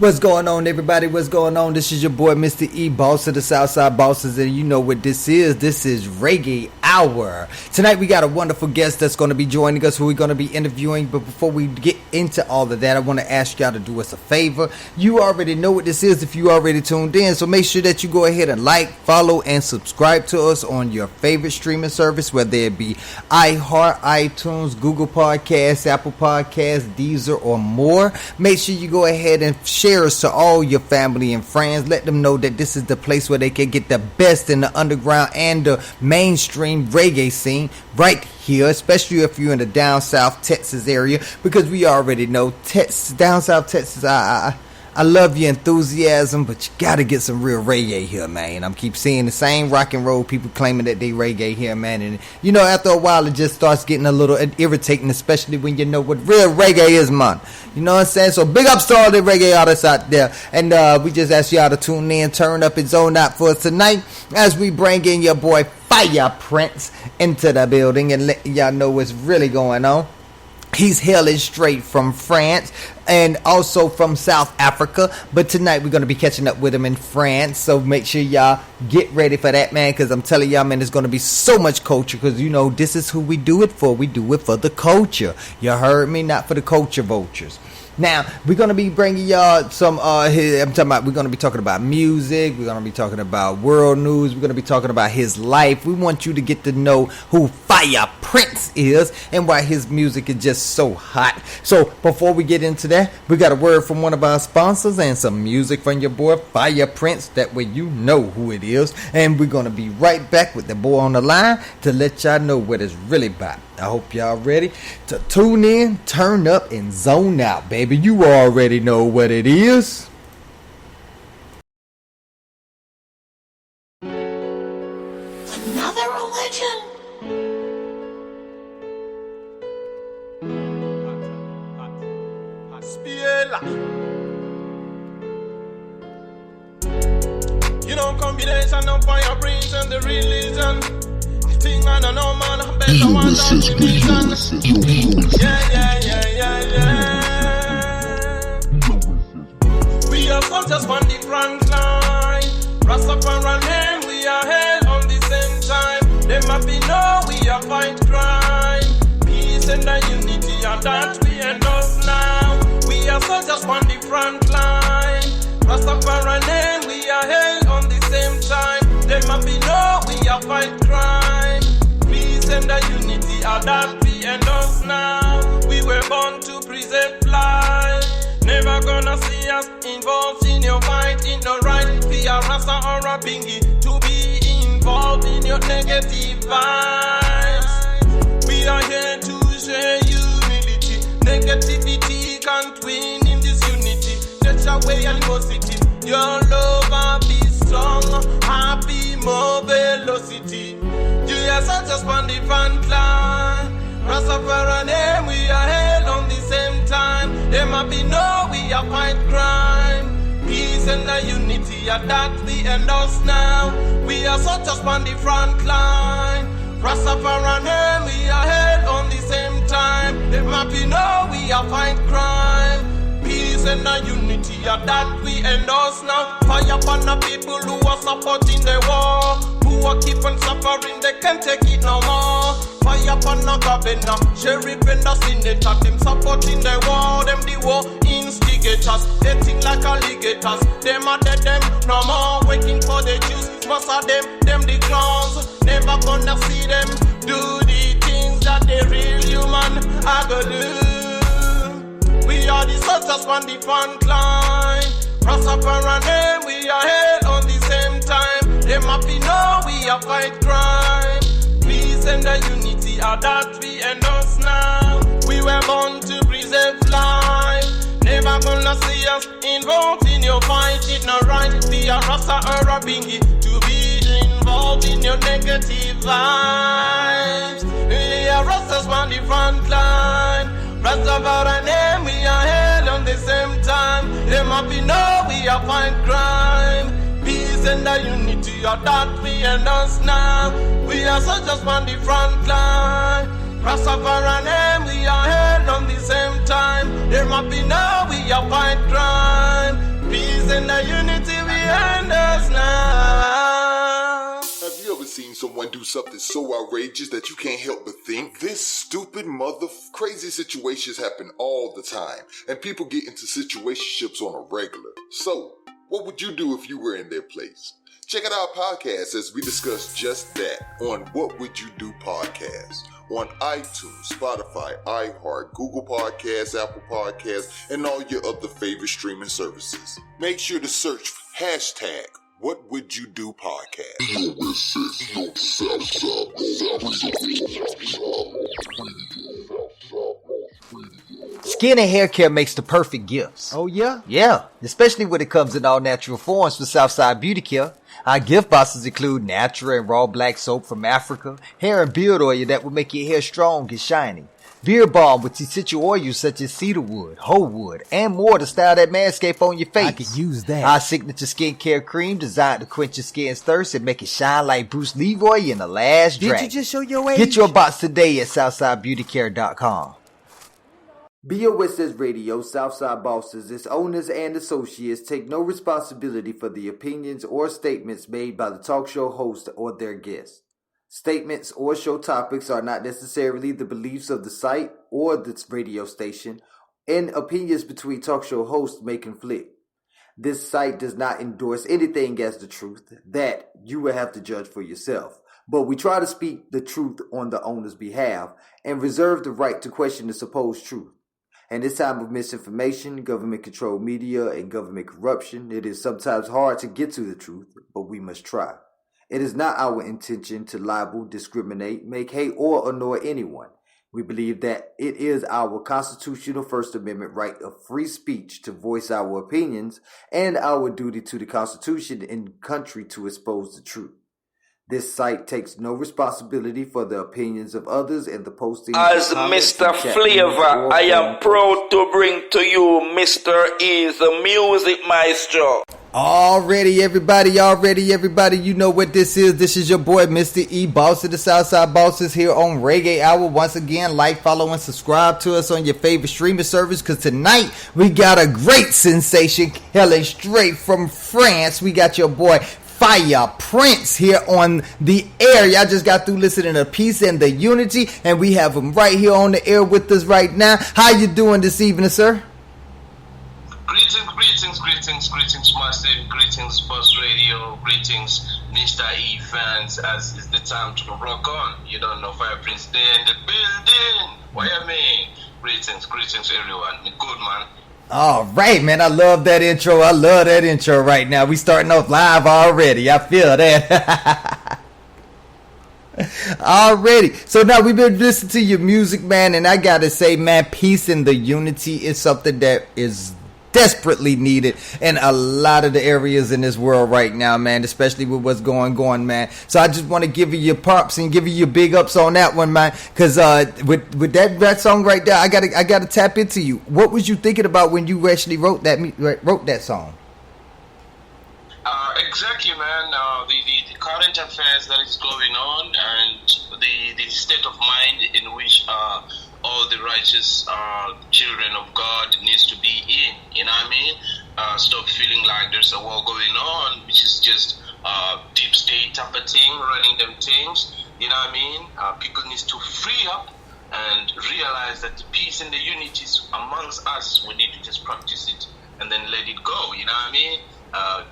What's going on, everybody? What's going on? This is your boy, Mr. E, boss of the Southside Bosses, and you know what this is. This is Reggae Hour. Tonight, we got a wonderful guest that's going to be joining us, who we're going to be interviewing. But before we get into all of that, I want to ask y'all to do us a favor. You already know what this is if you already tuned in, so make sure that you go ahead and like, follow, and subscribe to us on your favorite streaming service, whether it be iHeart, iTunes, Google Podcasts, Apple Podcasts, Deezer, or more. Make sure you go ahead and share us to all your family and friends. Let them know that this is the place where they can get the best in the underground and the mainstream reggae scene right here, especially if you're in the down south Texas area, because we already know down south Texas. I love your enthusiasm, but you gotta get some real reggae here, man. I'm keep seeing the same rock and roll people claiming that they reggae here, man. And you know, after a while, it just starts getting a little irritating, especially when you know what real reggae is, man. You know what I'm saying? So big ups to all the reggae artists out there. And we just ask y'all to tune in, turn up and zone out for us tonight as we bring in your boy Fyah Prince into the building and let y'all know what's really going on. He's hailing straight from France and also from South Africa. But tonight we're going to be catching up with him in France. So make sure y'all get ready for that, man. Because I'm telling y'all, man, there's going to be so much culture. Because, you know, this is who we do it for. We do it for the culture. You heard me? Not for the culture vultures. Now, we're going to be bringing y'all some, we're going to be talking about music. We're going to be talking about world news. We're going to be talking about his life. We want you to get to know who Fyah Prince is and why his music is just so hot. So, before we get into that, we got a word from one of our sponsors and some music from your boy, Fyah Prince. That way you know who it is. And we're going to be right back with the boy on the line to let y'all know what it's really about. I hope y'all ready to tune in, turn up, and zone out, baby. You already know what it is. Another religion? You know, combination of Fyah Prince and the religion. Thing I don't know, man, I better want to We are soldiers on the front line. Rastafari name, we are held on the same time. They might be know we are fight crime. Peace and the unity, and that we endorse now. We are soldiers on the front line. Rastafari name, we are held on the same time. They might be know we are fight crime. Peace and the unity are that we endorse now. We were born to preserve life. Never gonna see us involved in your fight, in the right. Be a Rasta or a Bingy to be involved in your negative vibes. We are here to share humility. Negativity can't win in this unity. That's away animosity. Your love be strong, happy, more velocity. Julius are just on the front line. Rastafari name, we are held on the same time. There might be no, we are fight crime. Peace and the unity are that we endorse now. We are soldiers on the front line. Rastafari name, we are held on the same time. There might be no, we are fight crime. Peace and the unity are that we endorse now. Fire upon the people who are supporting the war, who are keeping suffering, they can't take it no more. Fire upon the governor, sheriff and the senator, them supporting the war, them the war instigators, they think like alligators, them are dead, them no more, waiting for the Jews, most of them the clowns, never gonna see them do the things that the real human are gonna do. We are the soldiers on the front line. Rastafari name, we are held on the same time. They might be know we are fight crime. Peace and the unity are that we endorse now. We were born to preserve life. Never gonna see us involved in your fight. It's not right. Be a Rasta or a Bingy to be involved in your negative vibes. We are Rastas on the front line. Rastafari name, we are held on the same time. They might be know we are fight crime. Peace and the unity are that we endorse now. We are soldiers on the front line. Rastafari name, we are held on the same time. There might be no, we are fight crime. gender unity behind us now. Have you ever seen someone do something so outrageous that you can't help but think? This stupid crazy situations happen all the time, and people get into situationships on a regular. So, what would you do if you were in their place? Check out our podcast as we discuss just that on What Would You Do podcast on iTunes, Spotify, iHeart, Google Podcasts, Apple Podcasts, and all your other favorite streaming services. Make sure to search hashtag What Would You Do podcast. Skin and hair care makes the perfect gifts. Oh, yeah? Yeah, especially when it comes in all natural forms for Southside Beauty Care. Our gift boxes include natural and raw black soap from Africa, hair and beard oil that will make your hair strong and shiny, beard balm with essential oils such as cedarwood, hoe wood, and more to style that manscape on your face. I could use that. Our signature skincare cream designed to quench your skin's thirst and make it shine like Bruce Leroy in The Last Dragon. Did you just show your age? Get your box today at SouthsideBeautyCare.com. BOSS Radio, Southside Bosses, its owners and associates take no responsibility for the opinions or statements made by the talk show host or their guests. Statements or show topics are not necessarily the beliefs of the site or the radio station, and opinions between talk show hosts may conflict. This site does not endorse anything as the truth. That you will have to judge for yourself. But we try to speak the truth on the owner's behalf and reserve the right to question the supposed truth. In this time of misinformation, government-controlled media, and government corruption, it is sometimes hard to get to the truth, but we must try. It is not our intention to libel, discriminate, make hate, or annoy anyone. We believe that it is our constitutional First Amendment right of free speech to voice our opinions and our duty to the Constitution and country to expose the truth. This site takes no responsibility for the opinions of others and the posting. As Mr. Flavor, I am proud to bring to you Mr. E, the music maestro. Already, everybody, you know what this is. This is your boy, Mr. E, boss of the Southside Bosses here on Reggae Hour. Once again, like, follow, and subscribe to us on your favorite streaming service, because tonight we got a great sensation hailing straight from France. We got your boy, Fyah Prince here on the air. Y'all just got through listening to Peace and the Unity, and we have him right here on the air with us right now. How you doing this evening, sir? Greetings, massive. Greetings, Boss Radio. Greetings, Mr. E fans, as is the time to rock on. You don't know Fyah Prince there in the building. What you mean? Greetings, everyone. Good, man. All right, man. I love that intro. Right now. We starting off live already. I feel that. Already. So now we've been listening to your music, man, and I gotta say, man, peace and the unity is something that is desperately needed in a lot of the areas in this world right now, man, especially with what's going on, man. So I just want to give you your props and give you your big ups on that one, man, because with that song right there, I gotta tap into you. What was you thinking about when you actually wrote that song? Exactly, man. The current affairs that is going on, and the state of mind in which all the righteous children of God needs to be in. You know what I mean? Stop feeling like there's a war going on, which is just deep state type of thing, running them things. You know what I mean? People need to free up and realize that the peace and the unity is amongst us. We need to just practice it and then let it go. You know what I mean?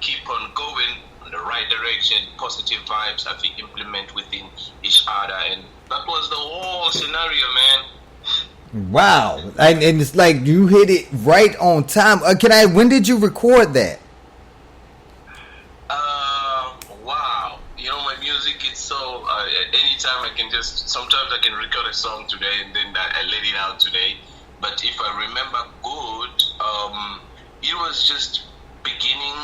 Keep on going in the right direction, positive vibes that we implement within each other. And that was the whole scenario, man. Wow. And it's like you hit it right on time. When did you record that? Wow. You know, my music is so, anytime sometimes I can record a song today and then I let it out today. But if I remember good, it was just beginning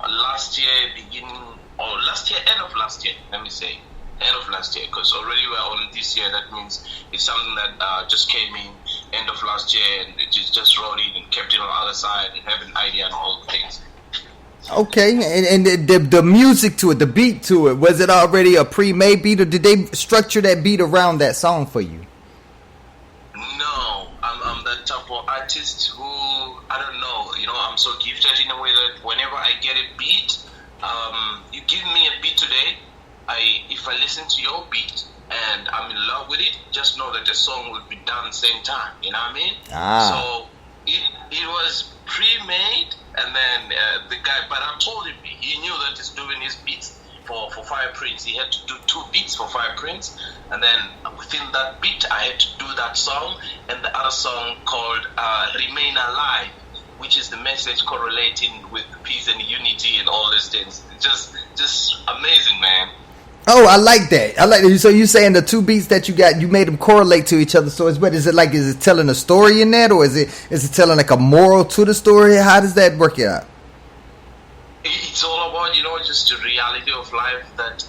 last year, end of last year, let me say. End of last year, because already we're on this year. That means it's something that just came in end of last year, and it just wrote it and kept it on the other side and have an idea and all things. Okay, and the music to it, the beat to it, was it already a pre-made beat, or did they structure that beat around that song for you? No, I'm that type of artist who I don't know, I'm so gifted in a way that whenever I get a beat, you give me a beat today, if I listen to your beat and I'm in love with it, just know that the song will be done same time, you know what I mean? So it was pre-made, and then the guy, but I told him, he knew that he's doing his beats for Fyah Prince. He had to do 2 beats for Fyah Prince, and then within that beat I had to do that song and the other song called Remain Alive, which is the message correlating with peace and unity and all these things. Just amazing, man. Oh, I like that. I like that. So you saying the 2 beats that you got, you made them correlate to each other. So is it telling a story in that, or is it telling like a moral to the story? How does that work out? It's all about, just the reality of life that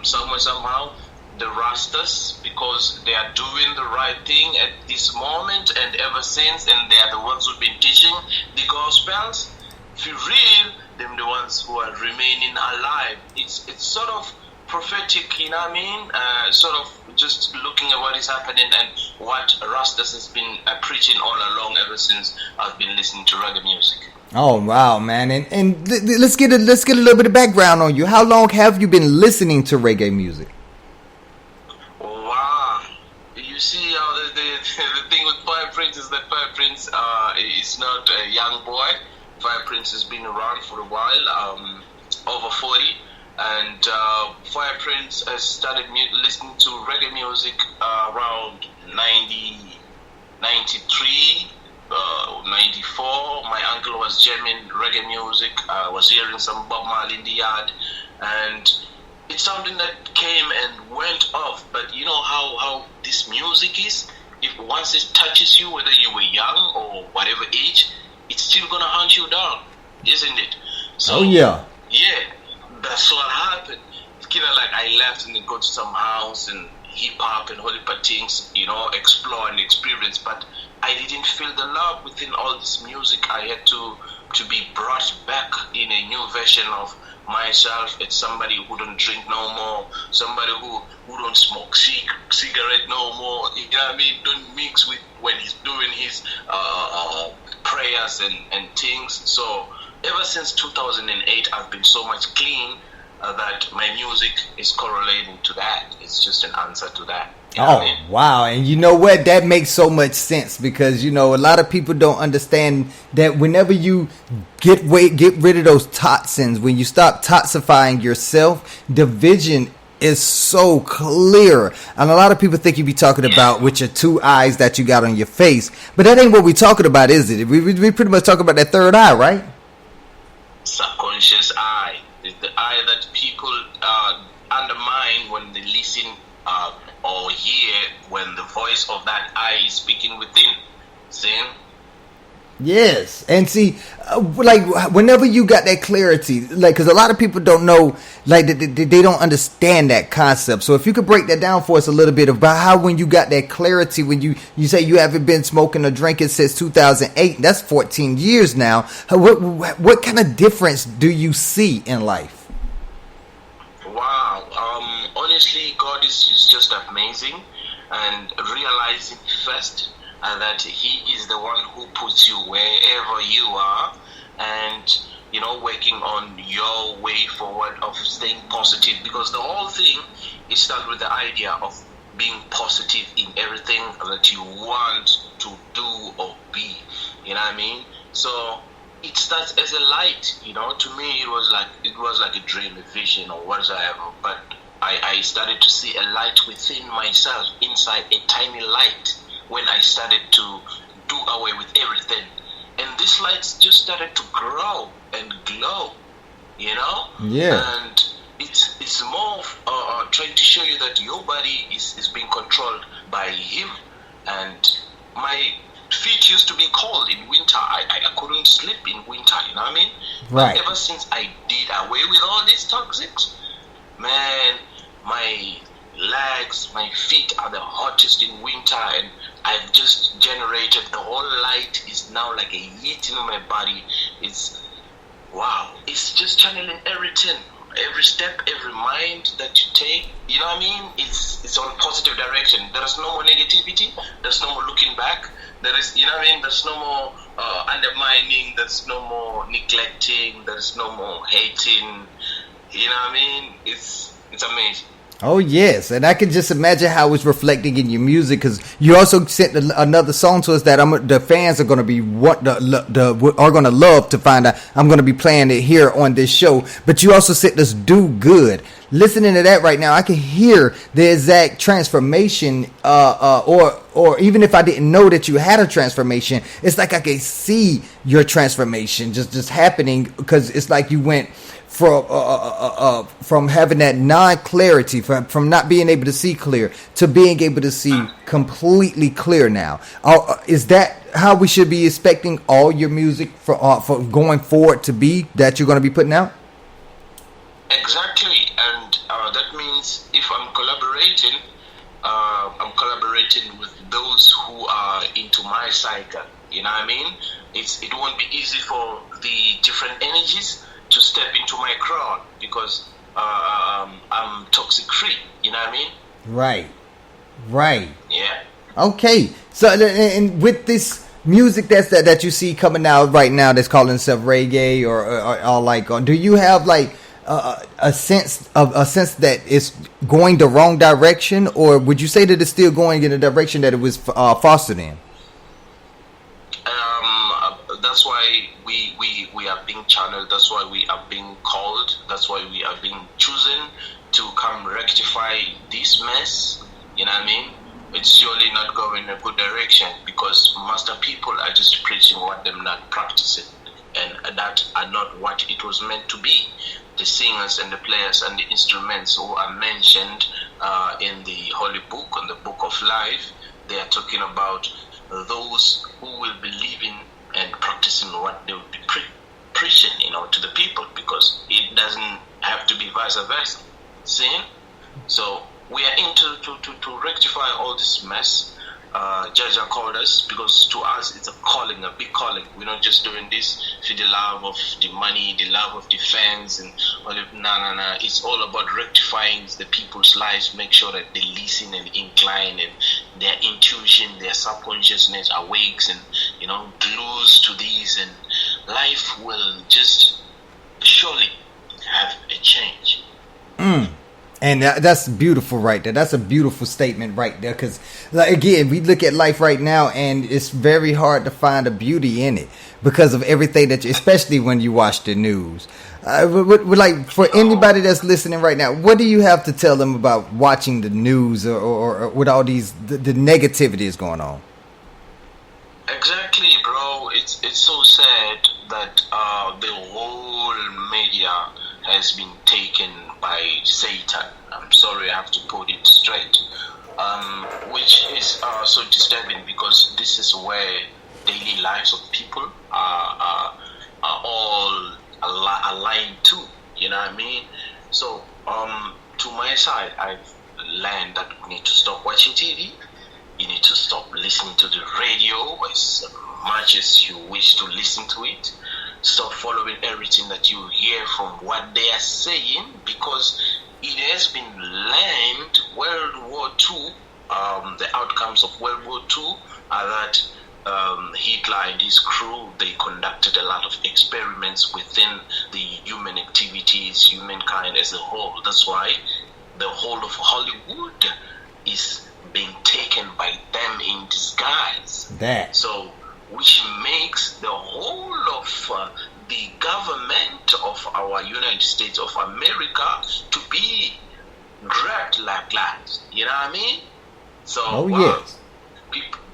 somehow the Rastas, because they are doing the right thing at this moment and ever since, and they are the ones who've been teaching the gospels. If you real, them the ones who are remaining alive. It's sort of prophetic, you know what I mean? Sort of just looking at what is happening and what Rastas has been preaching all along ever since I've been listening to reggae music. Oh wow, man! And let's get a little bit of background on you. How long have you been listening to reggae music? Wow, you see, the thing with Fyah Prince is that Fyah Prince is not a young boy. Fyah Prince has been around for a while, over 40, and Fyah Prince has started listening to reggae music around 93. 94, my uncle was jamming reggae music. I was hearing some Bob Marley in the yard, and it's something that came and went off. But you know how this music is, if once it touches you, whether you were young or whatever age, it's still gonna hunt you down, isn't it? So yeah, that's what happened. It's kind of like I left and then go to some house and hip hop and holy things, explore and experience, but I didn't feel the love within all this music. I had to be brought back in a new version of myself as somebody who don't drink no more, somebody who don't smoke cigarette no more, you know what I mean? Don't mix with when he's doing his prayers and things. So ever since 2008, I've been so much clean that my music is correlating to that. It's just an answer to that. You know what I mean? Wow. And you know what? That makes so much sense because, a lot of people don't understand that whenever you get rid of those toxins, when you stop toxifying yourself, the vision is so clear. And a lot of people think you be talking about with your 2 eyes that you got on your face. But that ain't what we talking about, is it? We pretty much talking about that 3rd eye, right? Subconscious eye. It's the eye that people undermine when they listen or hear when the voice of that eye is speaking within. See? Yes. And see, whenever you got that clarity, because a lot of people don't know, they don't understand that concept. So if you could break that down for us a little bit about how when you got that clarity, when you say you haven't been smoking or drinking since 2008, that's 14 years now. What kind of difference do you see in life? Wow. Honestly, God is just amazing, and realizing first that He is the one who puts you wherever you are, and working on your way forward of staying positive, because the whole thing is started with the idea of being positive in everything that you want to do or be. You know what I mean? So it starts as a light. To me it was like a dream, a vision, or whatsoever. But I started to see a light within myself, inside a tiny light, when I started to do away with everything. And this light just started to grow and glow, Yeah. And it's more of trying to show you that your body is being controlled by Him. And my feet used to be cold in winter. I couldn't sleep in winter, you know what I mean? Right. But ever since I did away with all these toxics, man, my legs, my feet are the hottest in winter, and I've just generated the whole light is now like a heat in my body. It's wow. It's just channeling everything, every step, every mind that you take. You know what I mean? It's on positive direction. There is no more negativity. There's no more looking back. There is, you know what I mean? There's no more undermining. There's no more neglecting. There's no more hating. You know what I mean? It's amazing. Oh yes, and I can just imagine how it's reflecting in your music, because you also sent another song to us that the fans are going to be are going to love to find out. I'm going to be playing it here on this show, but you also sent us "Do Good." Listening to that right now, I can hear the exact transformation, or even if I didn't know that you had a transformation, it's like I can see your transformation just happening, because it's like you went from having that non-clarity, from not being able to see clear, to being able to see completely clear now. Is that how we should be expecting all your music for going forward to be, that you're going to be putting out? Exactly, and that means if I'm collaborating with those who are into my cycle. You know what I mean? It won't be easy for the different energies to step into my crowd, because I'm toxic free. You know what I mean? Right. Yeah. Okay. So, and with this music that you see coming out right now, that's calling itself reggae, or do you have like a sense that it's going the wrong direction, or would you say that it's still going in the direction that it was fostered in? That's why we are being channeled. That's why we are being called. That's why we are being chosen to come rectify this mess. You know what I mean? It's surely not going in a good direction, because master people are just preaching what they're not practicing, and that are not what it was meant to be. The singers and the players and the instruments who are mentioned in the Holy Book, in the Book of Life, they are talking about those who will be living and practicing what they will be preaching, to the people, because it doesn't have to be vice versa. See? So we are into to rectify all this mess. Jaja called us, because to us it's a calling, a big calling. We're not just doing this for the love of the money, the love of the fans, and all of no. It's all about rectifying the people's lives, make sure that they listen and incline, and their intuition, their subconsciousness awakes, and glues to these, and life will just surely have a change. And that's beautiful right there. That's a beautiful statement right there. Because, again, we look at life right now, and it's very hard to find a beauty in it because of everything especially when you watch the news. For anybody that's listening right now, what do you have to tell them about watching the news or with all these the negativity is going on? Exactly, bro. It's so sad that the whole media has been taken by Satan. I'm sorry, I have to put it straight. Which is so disturbing, because this is where daily lives of people are all aligned to. You know what I mean? So, to my side, I've learned that we need to stop watching TV. You need to stop listening to the radio as much as you wish to listen to it. Stop following everything that you hear from what they are saying, because it has been learned World War II, the outcomes of World War II are that Hitler and his crew, they conducted a lot of experiments within the human activities, humankind as a whole. That's why the whole of Hollywood is being taken by them in disguise. So, which makes the whole of the government of our United States of America to be grabbed like that. You know what I mean? So, yes.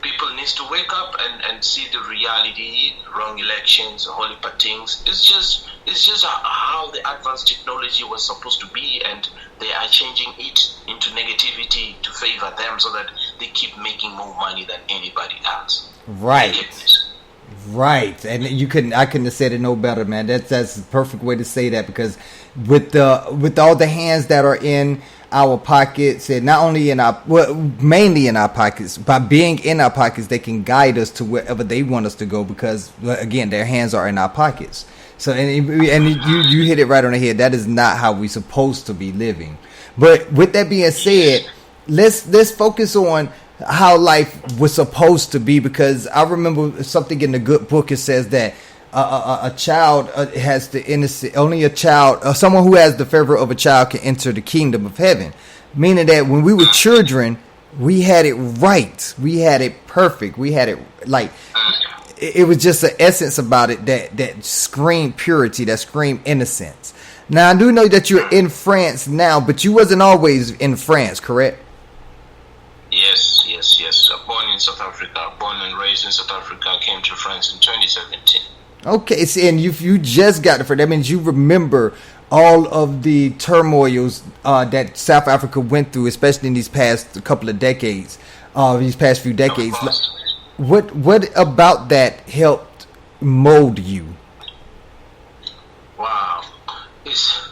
People need to wake up and see the reality. Wrong elections, whole heap of things. It's just how the advanced technology was supposed to be, and they are changing it into negativity to favor them, so that they keep making more money than anybody else. Right, and I couldn't have said it no better, man. That's the perfect way to say that, because with all the hands that are in our pockets, and not only mainly in our pockets, by being in our pockets, they can guide us to wherever they want us to go, because again, their hands are in our pockets. So and you hit it right on the head. That is not how we're supposed to be living. But with that being said, let's focus on how life was supposed to be, because I remember something in the good book. It says that a child has the innocent, only a child, someone who has the favor of a child can enter the kingdom of heaven. Meaning that when we were children, we had it right, we had it perfect, we had it like it was just an essence about it that screamed purity, that screamed innocence. Now I do know that you're in France now, but you wasn't always in France, correct? Yes. Born in South Africa, born and raised in South Africa. Came to France in 2017. Okay, see, and you just got it for that means you remember all of the turmoils that South Africa went through, especially in these past couple of decades, these past few decades. What about that helped mold you? Wow, it's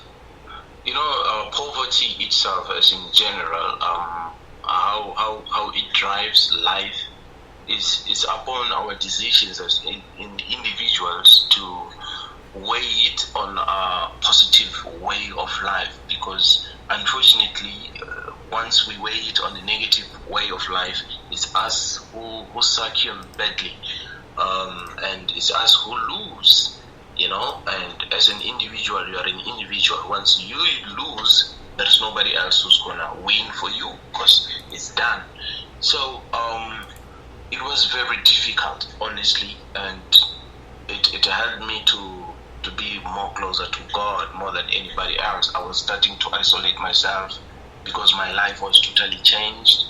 poverty itself, as in general, how it drives life is upon our decisions as in individuals to weigh it on a positive way of life, because unfortunately once we weigh it on the negative way of life, it's us who succumb badly, and it's us who lose, and as an individual, you are an individual. Once you lose, there's nobody else who's gonna win for you, because it's done. So it was very difficult, honestly, and it helped me to be more closer to God more than anybody else. I was starting to isolate myself because my life was totally changed,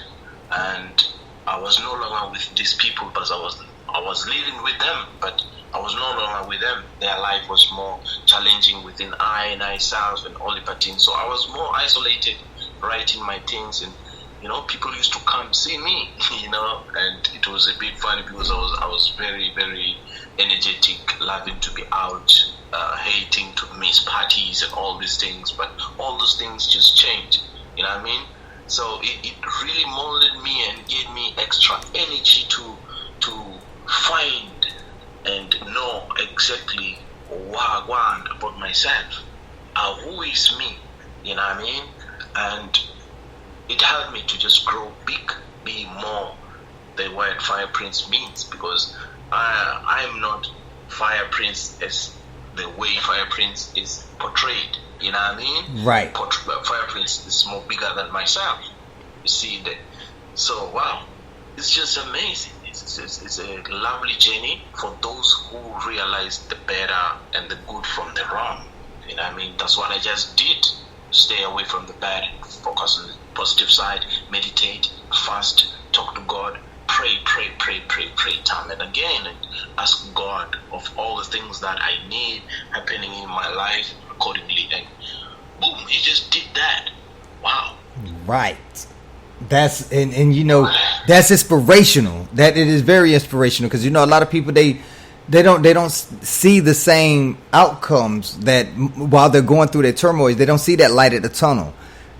and I was no longer with these people, but I was living with them, but I was no longer with them. Their life was more challenging within I self and all the things. So I was more isolated, writing my things, and people used to come see me, and it was a bit funny because I was very, very energetic, loving to be out, hating to miss parties and all these things. But all those things just changed, you know what I mean? So it really molded me and gave me extra energy to find and know exactly what I want about myself, who is me, you know what I mean? And it helped me to just grow big, be more than what Fyah Prince means, because I'm not Fyah Prince as the way Fyah Prince is portrayed, you know what I mean? Right. Fyah Prince is more bigger than myself, you see that. So wow, it's just amazing. It's a lovely journey for those who realize the better and the good from the wrong, you know what I mean? That's what I just did. Stay away from the bad, focus on the positive side, meditate, fast, talk to God, pray time and again, and ask God of all the things that I need happening in my life accordingly. And boom, he just did that. Wow. Right. That's and that's inspirational. That it is very inspirational, because a lot of people they don't see the same outcomes that while they're going through their turmoil. They don't see that light at the tunnel,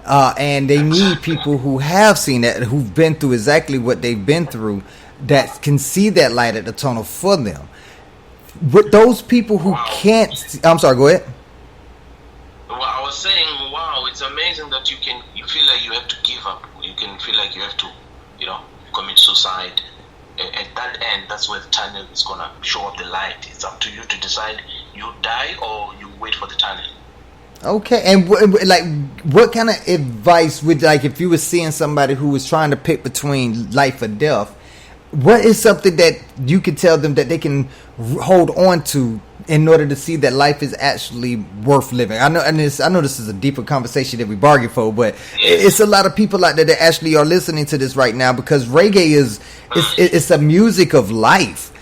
and they need people who have seen that, who've been through exactly what they've been through, that can see that light at the tunnel for them. But those people who can't, I'm sorry, go ahead. Well, I was saying, wow, it's amazing that you feel like you have to give up. You can feel like you have to, commit suicide. At that end, that's where the tunnel is going to show up the light. It's up to you to decide you die or you wait for the tunnel. Okay, and what kind of advice would, if you were seeing somebody who was trying to pick between life or death, what is something that you could tell them that they can hold on to in order to see that life is actually worth living? I know this is a deeper conversation that we bargained for, but it's a lot of people out there that actually are listening to this right now, because reggae it's a music of life.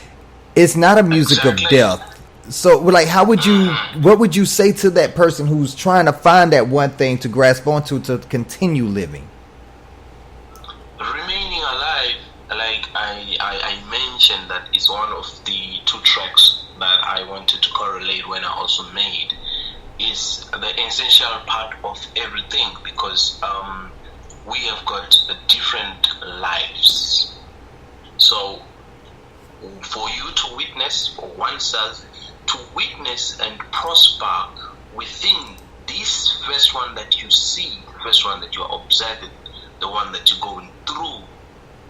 It's not a music of death. So, what would you say to that person who's trying to find that one thing to grasp onto to continue living? Remaining alive, like I mentioned, that is one of the 2 tracks that I wanted to correlate when I also made, is the essential part of everything, because we have got different lives. So for you to witness, for oneself to witness and prosper within this first one that you see, the first one that you're observing, the one that you're going through,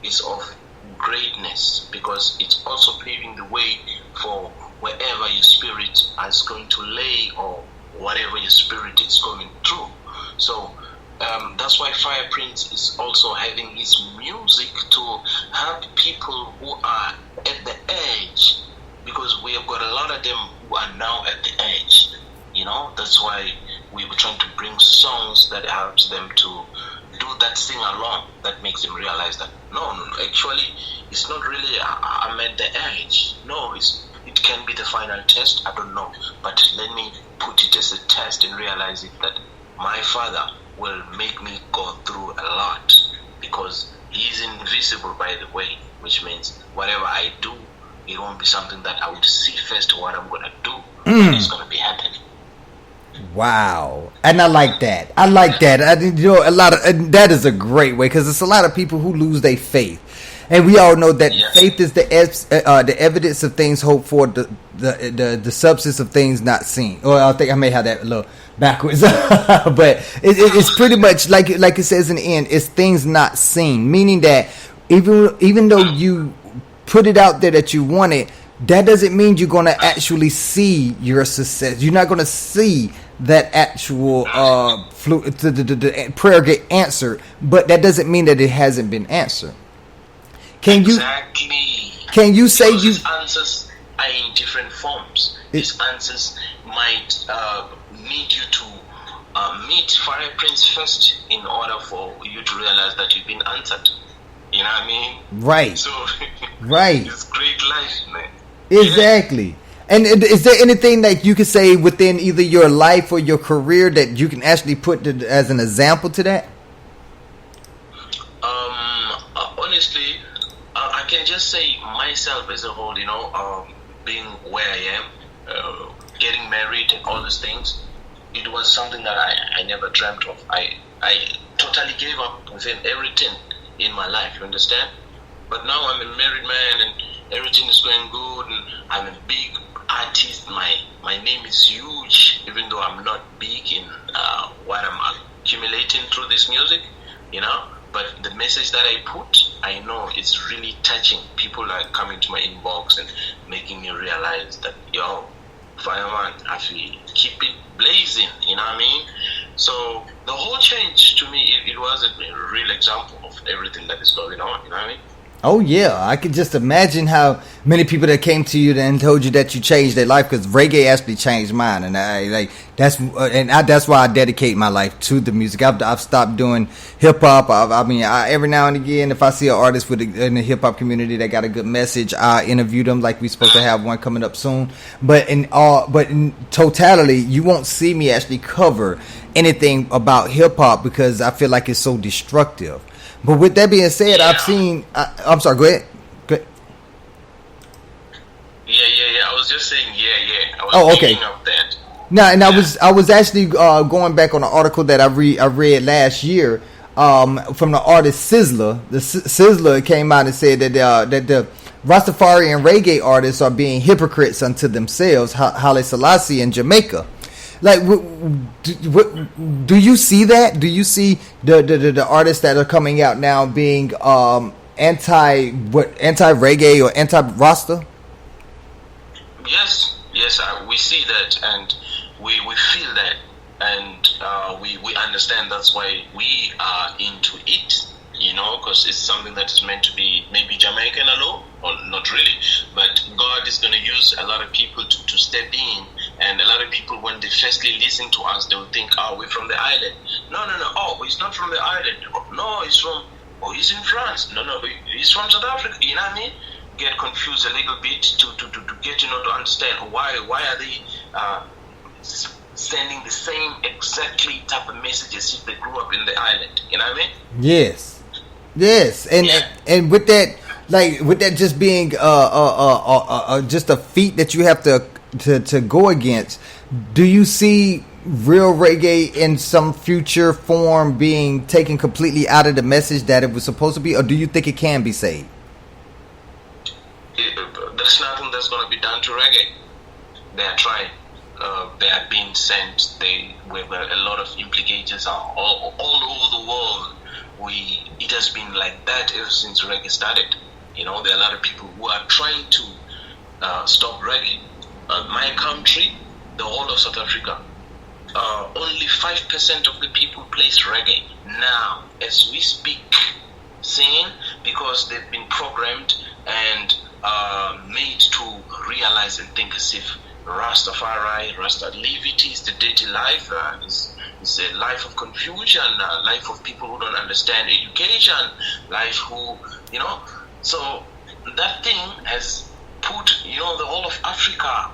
is of greatness, because it's also paving the way for wherever your spirit is going to lay, or whatever your spirit is going through. So that's why Fyah Prince is also having his music to help people who are at the edge, because we have got a lot of them who are now at the edge. That's why we were trying to bring songs that helps them to do that sing along, that makes them realize that no, actually it's not really I'm at the edge. No, it can be the final test, I don't know, but let me put it as a test and realize it that my Father will make me go through a lot, because he is invisible, by the way, which means whatever I do, it won't be something that I would see first what I'm gonna do. It's gonna be happening. Wow. And I like that. A lot of that is a great way, because it's a lot of people who lose their faith. And we all know that faith is the evidence of things hoped for, the substance of things not seen. Or I think I may have that a little backwards, but it's pretty much like it says in the end. It's things not seen, meaning that even though you put it out there that you want it, that doesn't mean you're going to actually see your success. You're not going to see that actual the prayer get answered, but that doesn't mean that it hasn't been answered. Can you say his answers are in different forms? His answers might need you to meet Fyah Prince first in order for you to realize that you've been answered. You know what I mean? Right. So, right. It's great life, man. Exactly. And is there anything that you could say within either your life or your career that you can actually put as an example to that? Honestly, I can just say myself as a whole, being where I am, getting married and all these things, it was something that I never dreamt of. I totally gave up within everything in my life, you understand? But now I'm a married man and everything is going good, and I'm a big artist. My name is huge, even though I'm not big in what I'm accumulating through this music, But the message that I put, I know it's really touching. People are coming to my inbox and making me realize that, fireman, I feel keep it blazing, you know what I mean? So the whole change to me, it was a real example of everything that is going on, you know what I mean? Oh yeah, I could just imagine how many people that came to you and told you that you changed their life, because reggae actually changed mine, and that's why I dedicate my life to the music. I've stopped doing hip hop. Every now and again, if I see an artist in the hip hop community that got a good message, I interview them, like we're supposed to have one coming up soon. But in totality, you won't see me actually cover anything about hip hop, because I feel like it's so destructive. But with that being said, I've seen. I'm sorry. Go ahead. Yeah. I was just saying, yeah. I was okay. Of that. No, and I was actually going back on an article that I read last year from the artist Sizzler. The Sizzler came out and said that the Rastafari and reggae artists are being hypocrites unto themselves. Haile Selassie in Jamaica. Like, do you see that? Do you see the artists that are coming out now being anti reggae or anti Rasta? Yes, we see that, and we feel that, and we understand. That's why we are into it. Because it's something that is meant to be maybe Jamaican alone, or not really, but God is going to use a lot of people to step in. And a lot of people, when they firstly listen to us, they will think, we're from the island. No, he's not from the island. No, he's in France. No, he's from South Africa. You know what I mean? Get confused a little bit to get to understand why are they sending the same exactly type of messages if they grew up in the island. You know what I mean? Yes, and with that just being just a feat that you have to go against, do you see real reggae in some future form being taken completely out of the message that it was supposed to be, or do you think it can be saved? There's nothing that's going to be done to reggae. They are trying. They are being sent. With a lot of implications all over the world. it has been like that ever since reggae started. You know, there are a lot of people who are trying to stop reggae. My country, the whole of South Africa, only 5% of the people plays reggae now as we speak, singing, because they've been programmed and made to realize and think as if Rastafari, Rasta-livity is the dirty life, it's a life of confusion, a life of people who don't understand education, life who, you know, so that thing has put, you know, the whole of Africa,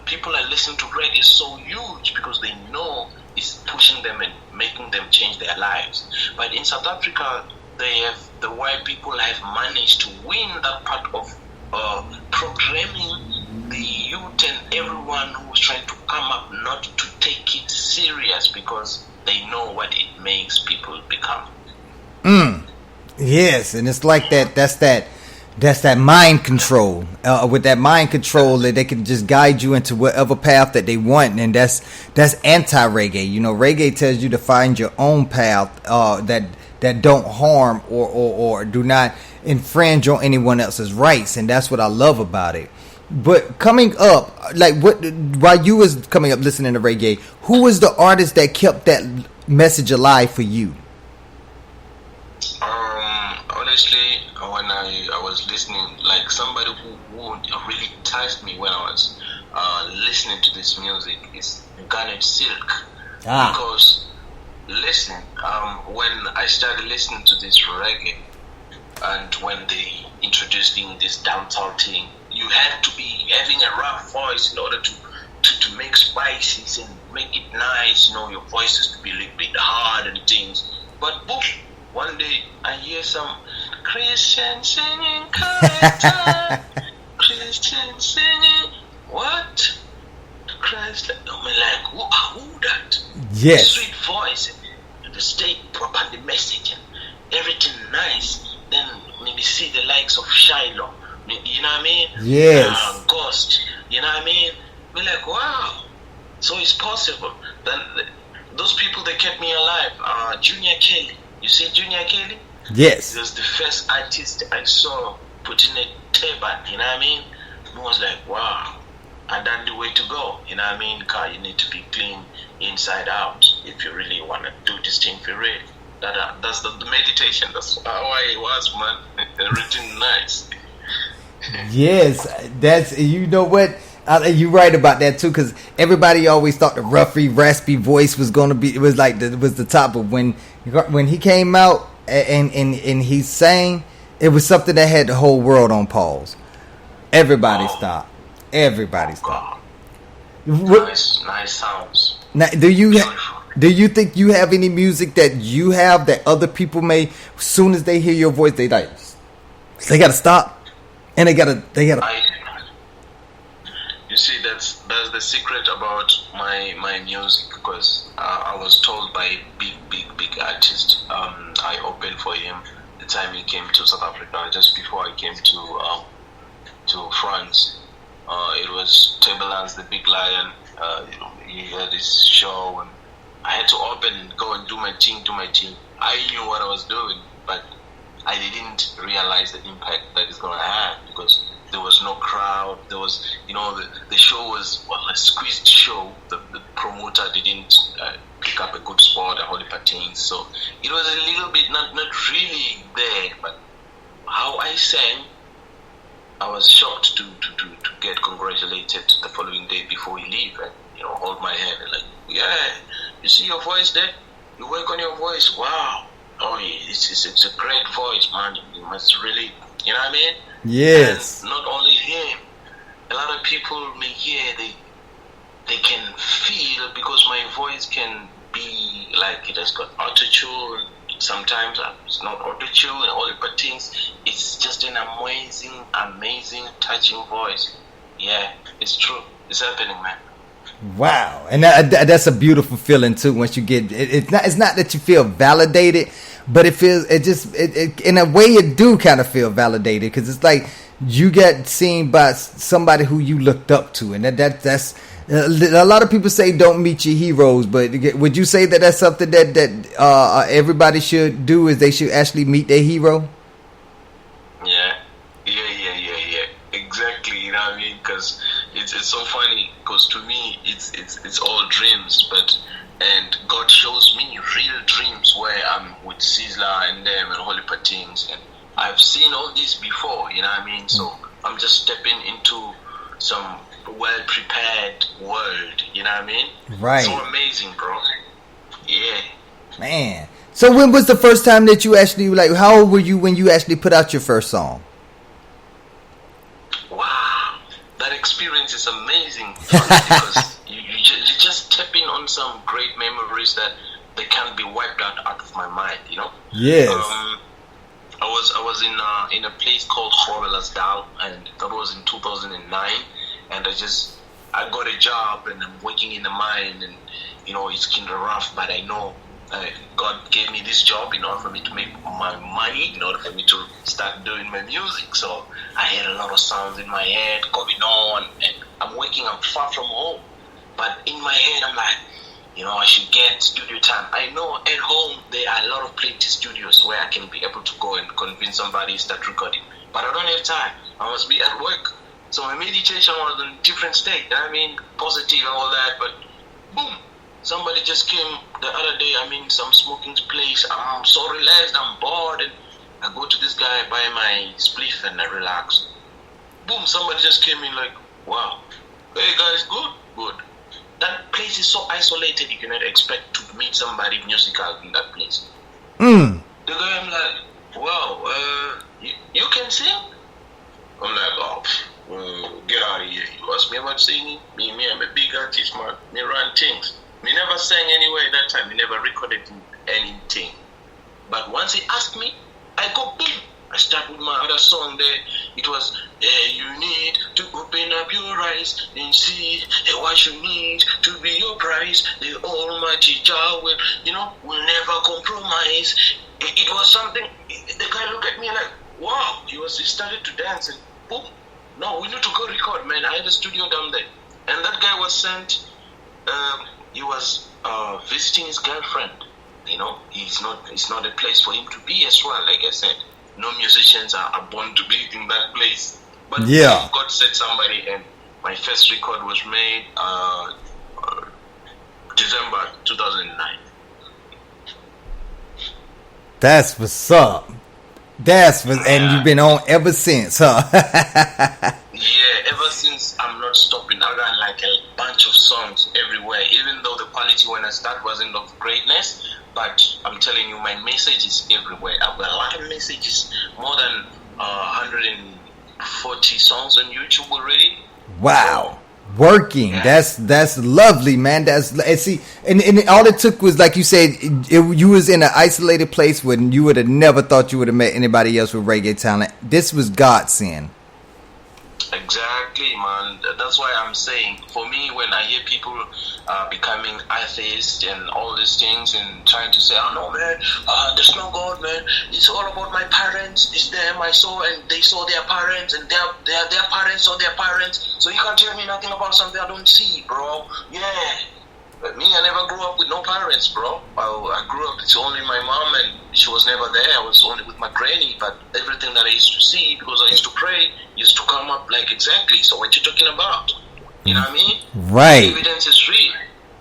people are listening to reggae so huge because they know it's pushing them and making them change their lives. But in South Africa, the white people have managed to win that part of programming the youth and everyone who's trying to come up not to take it serious because they know what it makes people become. Yes, and it's like that. That's that mind control. With that mind control, that they can just guide you into whatever path that they want, and that's anti-reggae. You know, reggae tells you to find your own path that don't harm or do not infringe on anyone else's rights, and that's what I love about it. But coming up, like while you was coming up listening to reggae, who was the artist that kept that message alive for you? Honestly, when I was listening, like somebody who really touched me when I was listening to this music is Garnet Silk. Because listen, when I started listening to this reggae, and when they introduced in this dancehall thing, you had to be having a rough voice in order to make spices and make it nice. You know, your voice has to be a little bit hard and things. But boom, one day I hear some Christian singing character, Christian singing, what? Christ, I'm like, who that? Yes. Sweet voice, the state proper, the message, and everything nice. Then maybe see the likes of Shiloh, you know what I mean? Yes. Ghost, you know what I mean? We're like, wow, so it's possible. Then those people that kept me alive, Junior Kelly. You see Junior Kelly? Yes. He was the first artist I saw putting a turban, you know what I mean? I was like, wow, and that's the way to go, you know what I mean? Because you need to be clean inside out if you really want to do this thing for real. That's the meditation. That's how I was, man. Everything nice. Yes, that's, you know what, you're right about that too, because everybody always thought the raspy voice was gonna be, it was like was the top. But when he came out and he sang, it was something that had the whole world on pause. Everybody stopped. Nice sounds. Now, do you think you have any music that you have that other people may, as soon as they hear your voice, they gotta stop, and they gotta. You see, that's the secret about my music, because I was told by a big artist. I opened for him the time he came to South Africa, just before I came to France. It was Turbulence, the Big Lion. He had this show, and I had to open and go and do my thing. I knew what I was doing, but I didn't realize the impact that it's going to have, because there was no crowd. There was, you know, the show was a squeezed show. The promoter didn't pick up a good spot, a whole heap of things. So it was a little bit not really there. But how I sang, I was shocked to get congratulated the following day before we leave, and hold my hand and like, yeah, you see your voice there? You work on your voice. Wow. Oh, it's a great voice, man. You must really, you know what I mean? Yes. And not only him, a lot of people may hear, they can feel, because my voice can be like it has got auto-tune. Sometimes it's not auto-tune and all the but things. It's just an amazing, touching voice. Yeah, it's true. It's happening, man. Wow, and that's a beautiful feeling too. Once you get it, it's not that you feel validated, but it feels in a way it do kind of feel validated, because it's like you get seen by somebody who you looked up to, and that's A lot of people say don't meet your heroes, but would you say that that's something that everybody should do? Is they should actually meet their hero? Yeah. Exactly. You know what I mean? Because it's so funny. Because to me, it's all dreams, and God shows me real dreams where I'm with Sizzla and them and Holy Patings, and I've seen all this before. You know what I mean? So I'm just stepping into some well-prepared world. You know what I mean? Right. So amazing, bro. Yeah. Man. So when was the first time that you actually, like, how old were you when you actually put out your first song? Wow, that experience is amazing because you're just tapping on some great memories that they can't be wiped out of my mind, you know. Yes. I was in a place called Dal, and that was in 2009, and I got a job and I'm working in the mine, and you know it's kind of rough, but I know God gave me this job in order for me to make my money, in order for me to start doing my music. So I had a lot of sounds in my head going on, and I'm far from home. But in my head, I'm like, you know, I should get studio time. I know at home there are a lot of plenty studios where I can be able to go and convince somebody to start recording. But I don't have time. I must be at work. So my meditation was in a different state. I mean, positive and all that, but boom. Somebody just came the other day, some smoking place. I'm so relaxed, I'm bored, and I go to this guy, buy my spliff, and I relax. Boom, somebody just came in like, wow, hey guys, good. That place is so isolated, you cannot expect to meet somebody musical in that place. The guy, I'm like, wow, you can sing? I'm like, oh, get out of here. You ask me about singing? Me, I'm a big artist, man. Me run things. Me never sang anywhere that time. Me never recorded anything. But once he asked me, I go boom. I start with my other song there. It was, you need to open up your eyes and see what you need to be your prize. The Almighty Jah will never compromise. It was something. The guy looked at me like, wow. He started to dance and boom. No, we need to go record, man. I had a studio down there, and that guy was sent. He was visiting his girlfriend. You know, it's not a place for him to be as well. Like I said, no musicians are born to be in that place. But yeah, God sent somebody, and my first record was made December 2009. That's what's up. And you've been on ever since, huh? Yeah, ever since I'm not stopping. I got like a bunch of songs everywhere, even though the quality when I start wasn't of greatness, but I'm telling you, my message is everywhere. I've got a lot of messages, more than 140 songs on YouTube already. Wow. Working. Yeah. That's lovely, man. And all it took was, like you said, you was in an isolated place where you would have never thought you would have met anybody else with reggae talent. This was godsend. Exactly, man. That's why I'm saying, for me, when I hear people becoming atheists and all these things and trying to say, oh no, man, there's no God, man. It's all about my parents. It's them I saw, and they saw their parents, and their parents saw their parents. So you can't tell me nothing about something I don't see, bro. Yeah. But me, I never grew up with no parents, bro. I grew up, it's only my mom, and she was never there. I was only with my granny. But everything that I used to see, because I used to pray, used to come up like, exactly. So what you talking about? You know what I mean? Right. The evidence is real.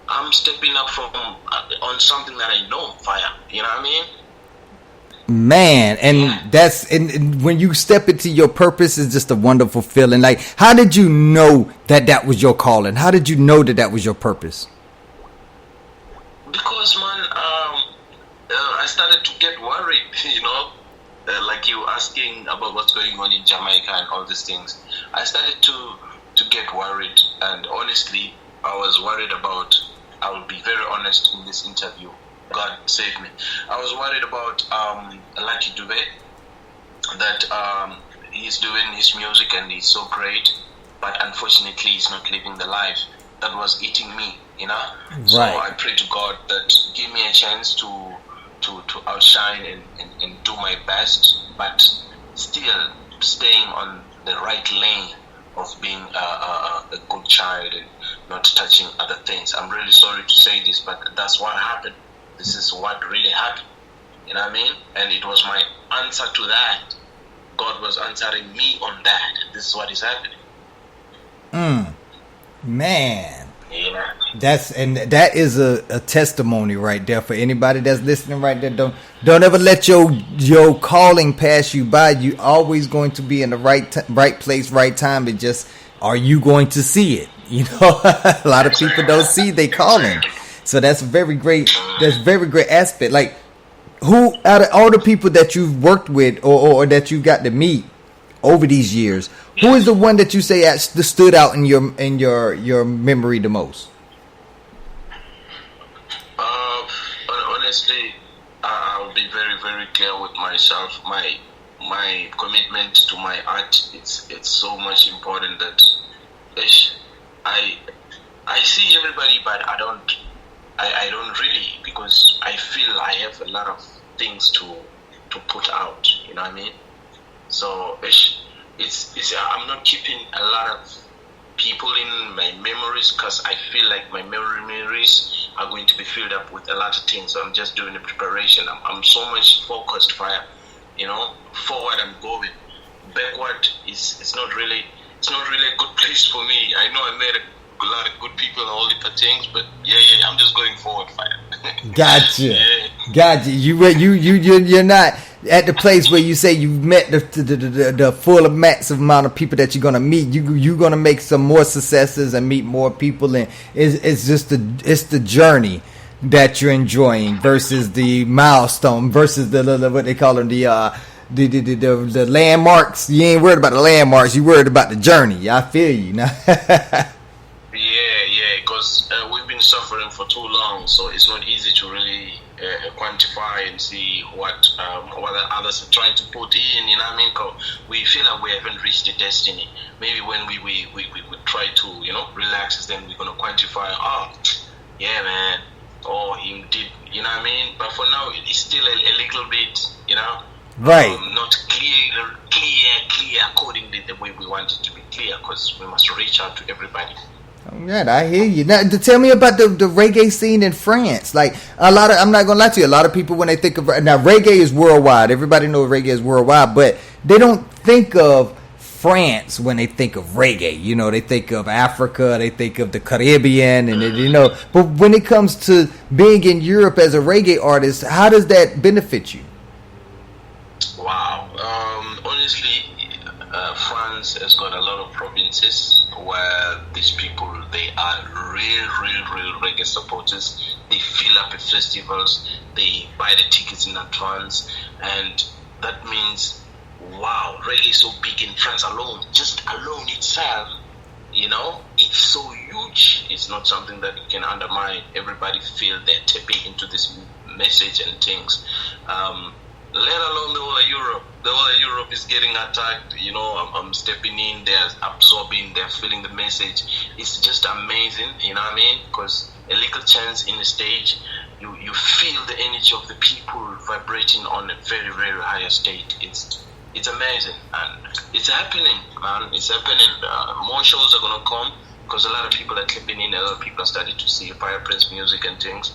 I'm stepping up from on something that I know, Fyah. You know what I mean? Man, and and when you step into your purpose, it's just a wonderful feeling. Like, how did you know that was your calling? How did you know that was your purpose? Because, man, I started to get worried, you know, like you asking about what's going on in Jamaica and all these things. I started to get worried, and honestly, I was worried about, I will be very honest in this interview, God save me. I was worried about Lucky Dube, that he's doing his music and he's so great, but unfortunately he's not living the life that was eating me, you know. Right. So I pray to God that give me a chance to outshine and do my best, but still staying on the right lane of being a good child and not touching other things. I'm really sorry to say this, but that's what happened. This is what really happened. You know what I mean? And it was my answer to that. God was answering me on that. This is what is happening. Man. Yeah. That is a testimony right there for anybody that's listening right there. Don't ever let your calling pass you by. You always going to be in the right place, right time. It just, are you going to see it? You know, a lot of people don't see they calling. So that's very great. That's very great aspect. Like, who out of all the people that you've worked with or that you got to meet over these years, who is the one that you say actually stood out in your memory the most? Honestly, I'll be very, very clear with myself. My commitment to my art, it's so much important that I see everybody, but I don't really, because I feel I have a lot of things to put out. You know what I mean? So it's I'm not keeping a lot of people in my memories, because I feel like my memories are going to be filled up with a lot of things. So I'm just doing the preparation. I'm so much focused, Fyah. You know, forward I'm going. Backward it's not really a good place for me. I know I met a lot of good people and all the things, but yeah, I'm just going forward, Fyah. Gotcha. Yeah. Gotcha. You're not at the place where you say you've met the full massive amount of people that you're gonna meet. You're gonna make some more successes and meet more people, and it's just the journey that you're enjoying versus the milestone versus the what they call them, the landmarks. You ain't worried about the landmarks. You worried about the journey. I feel you now. Yeah, because we've been suffering for too long, so it's not easy to really quantify and see what the others are trying to put in. You know what I mean? 'Cause we feel like we haven't reached the destiny. Maybe when we try to, you know, relax, then we're gonna quantify. Oh, yeah, man. Oh, he did. You know what I mean? But for now, it's still a little bit, you know. Right. Not clear according to the way we want it to be clear, because we must reach out to everybody. Right, I hear you. Now, tell me about the reggae scene in France. Like, I'm not gonna lie to you. A lot of people, when they think of, now, reggae is worldwide. Everybody knows reggae is worldwide, but they don't think of France when they think of reggae. You know, they think of Africa, they think of the Caribbean, and you know. But when it comes to being in Europe as a reggae artist, how does that benefit you? Wow. Honestly, France has got a lot of provinces where these people, they are real reggae supporters. They fill up at festivals, they buy the tickets in advance, and that means, wow, reggae is so big in France alone. Just alone itself, you know, it's so huge. It's not something that you can undermine. Everybody feel they're tapping into this message and things. Let alone the whole of Europe. The whole of Europe is getting attacked. You know, I'm stepping in. They're absorbing. They're feeling the message. It's just amazing. You know what I mean? Because a little chance in the stage, you feel the energy of the people vibrating on a very, very higher state. It's amazing, and it's happening, man. It's happening. More shows are gonna come because a lot of people are clipping in. A lot of people are starting to see Fyah Prince music and things,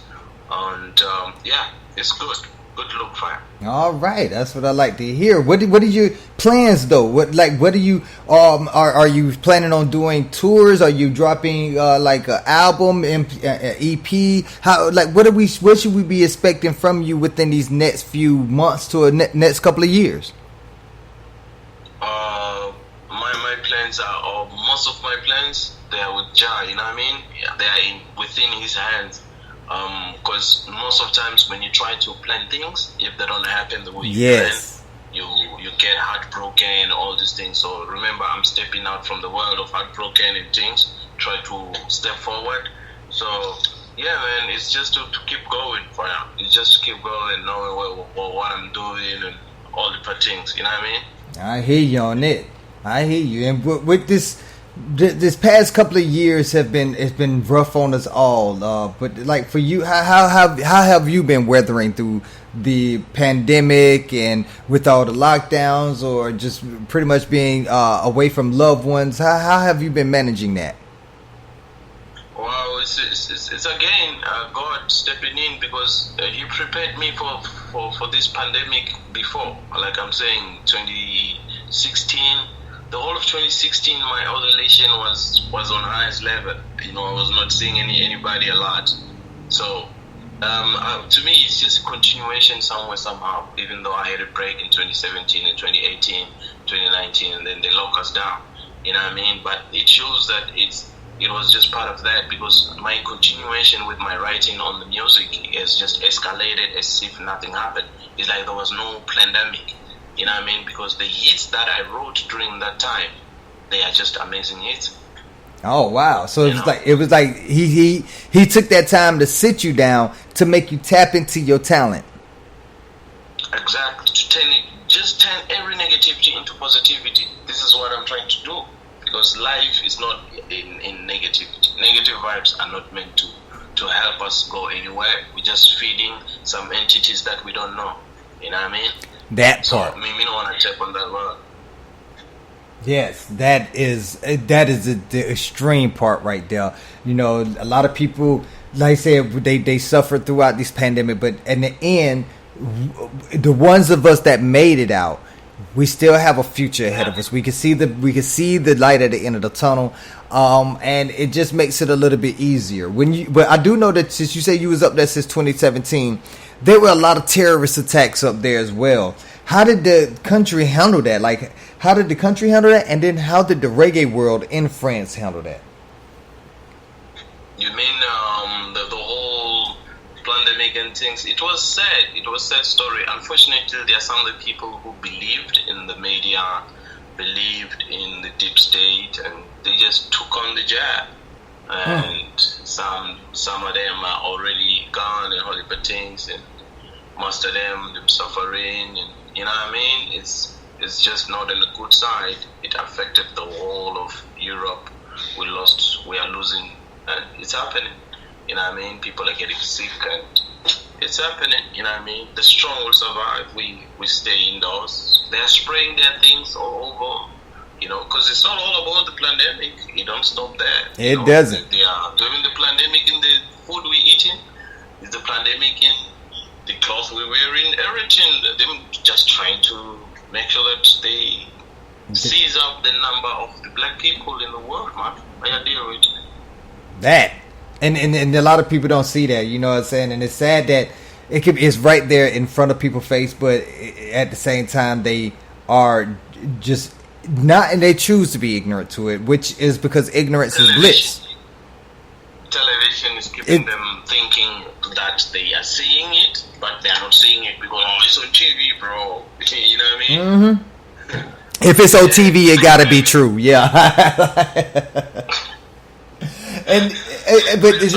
and yeah, it's good. Good look, Fyah. All right, that's what I like to hear. What are your plans though? What are you are you planning on doing tours? Are you dropping like an album, EP? How, like, what should we be expecting from you within these next few months to next couple of years? My plans are, most of my plans, they are with Jah. You know what I mean? They are within His hands. Because most of times when you try to plan things, if they don't happen the way you plan, you get heartbroken, all these things. So remember, I'm stepping out from the world of heartbroken and things, try to step forward. So yeah, man, it's just to keep going, Fyah. It's just to keep going, knowing what I'm doing and all the things. You know what I mean? I hear you on it. I hear you. And with this past couple of years it's been rough on us all. But like for you, how have you been weathering through the pandemic and with all the lockdowns, or just pretty much being away from loved ones? How have you been managing that? it's again God stepping in, because He prepared me for this pandemic before. Like I'm saying, 2016, the whole of 2016, my isolation was on highest level. You know, I was not seeing anybody a lot. So to me, it's just a continuation somewhere, somehow, even though I had a break in 2017 and 2018, 2019, and then they lock us down. You know what I mean? But it shows that it was just part of that, because my continuation with my writing on the music has just escalated as if nothing happened. It's like there was no pandemic. You know what I mean? Because the hits that I wrote during that time, they are just amazing hits. Oh wow! So it was like he took that time to sit you down to make you tap into your talent. Exactly. To turn every negativity into positivity. This is what I'm trying to do, because life is not in negativity. Negative vibes are not meant to help us go anywhere. We're just feeding some entities that we don't know. You know what I mean? That part. So me don't want to tap on that word. Yes, that is the extreme part right there. You know, a lot of people, like I said, they suffered throughout this pandemic, but in the end, the ones of us that made it out, we still have a future ahead of us. We can see the light at the end of the tunnel, and it just makes it a little bit easier. But I do know that since you say you was up there since 2017, there were a lot of terrorist attacks up there as well. How did the country handle that? Like, how did the country handle that? And then how did the reggae world in France handle that? You mean the whole pandemic and things? It was sad. It was a sad story. Unfortunately, there are some of the people who believed in the media, believed in the deep state, and they just took on the jab. And some of them are already gone and holy things, and most of them suffering, and you know what I mean? It's just not on the good side. It affected the whole of Europe. We are losing, and it's happening. You know what I mean? People are getting sick, and it's happening. You know what I mean? The strong will survive. We stay indoors. They're spraying their things all over. You know, because it's not all about the pandemic. You don't stop there. It doesn't. They are doing the pandemic in the food we eating. Is the pandemic in the clothes we're wearing? Everything. Them just trying to make sure that they seize up the number of the black people in the world, man. I deal with that. And a lot of people don't see that, you know what I'm saying? And it's sad that it's right there in front of people's face, but at the same time they are just not, and they choose to be ignorant to it, which is because ignorance is bliss. Television is keeping them thinking that they are seeing it, but they are not seeing it because it's on TV, bro. You know what I mean? Mm-hmm. If it's on TV, it gotta be true. Yeah. But it's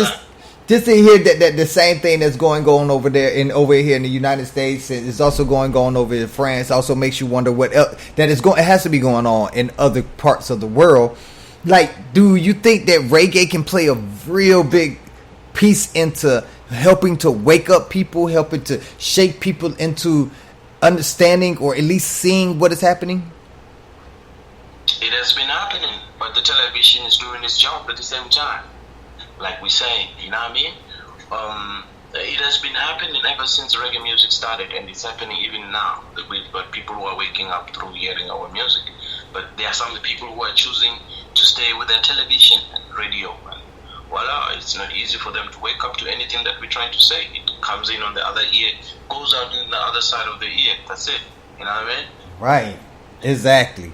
just to hear that the same thing that's going on over there over here in the United States is also going on over in France. Also makes you wonder what else that is going. It has to be going on in other parts of the world. Like, do you think that reggae can play a real big piece into helping to wake up people, helping to shake people into understanding or at least seeing what is happening? It has been happening, but the television is doing its job at the same time. Like we say, you know what I mean? It has been happening ever since reggae music started, and it's happening even now. But people who are waking up through hearing our music. But there are some of the people who are choosing to stay with their television and radio. And voila, it's not easy for them to wake up to anything that we're trying to say. It comes in on the other ear, goes out in the other side of the ear. That's it. You know what I mean? Right. Exactly.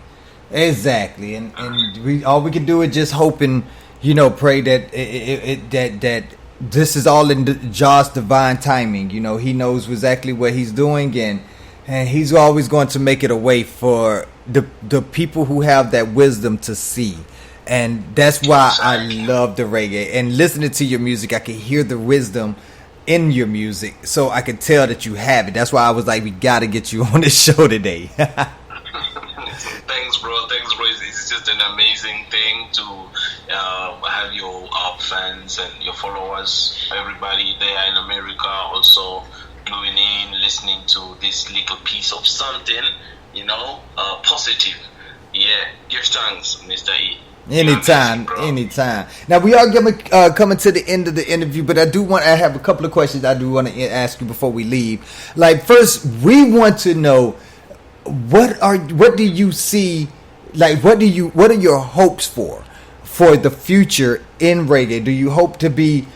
And we all we can do is just hope and, you know, pray that that this is all in Jah's divine timing. You know, he knows exactly what he's doing, and he's always going to make it a way for the people who have that wisdom to see. And that's why I love the reggae. And listening to your music, I can hear the wisdom in your music, so I can tell that you have it. That's why I was like, we got to get you on the show today. Thanks, bro. It's just an amazing thing to have your fans and your followers, everybody there in America, also gluing in, listening to this little piece of something, you know, positive. Yeah, give thanks, Mr. E. Anytime. Now we are coming to the end of the interview, but I have a couple of questions I do want to ask you before we leave. Like, first, we want to know what do you see? Like, what are your hopes for the future in reggae? Do you hope to be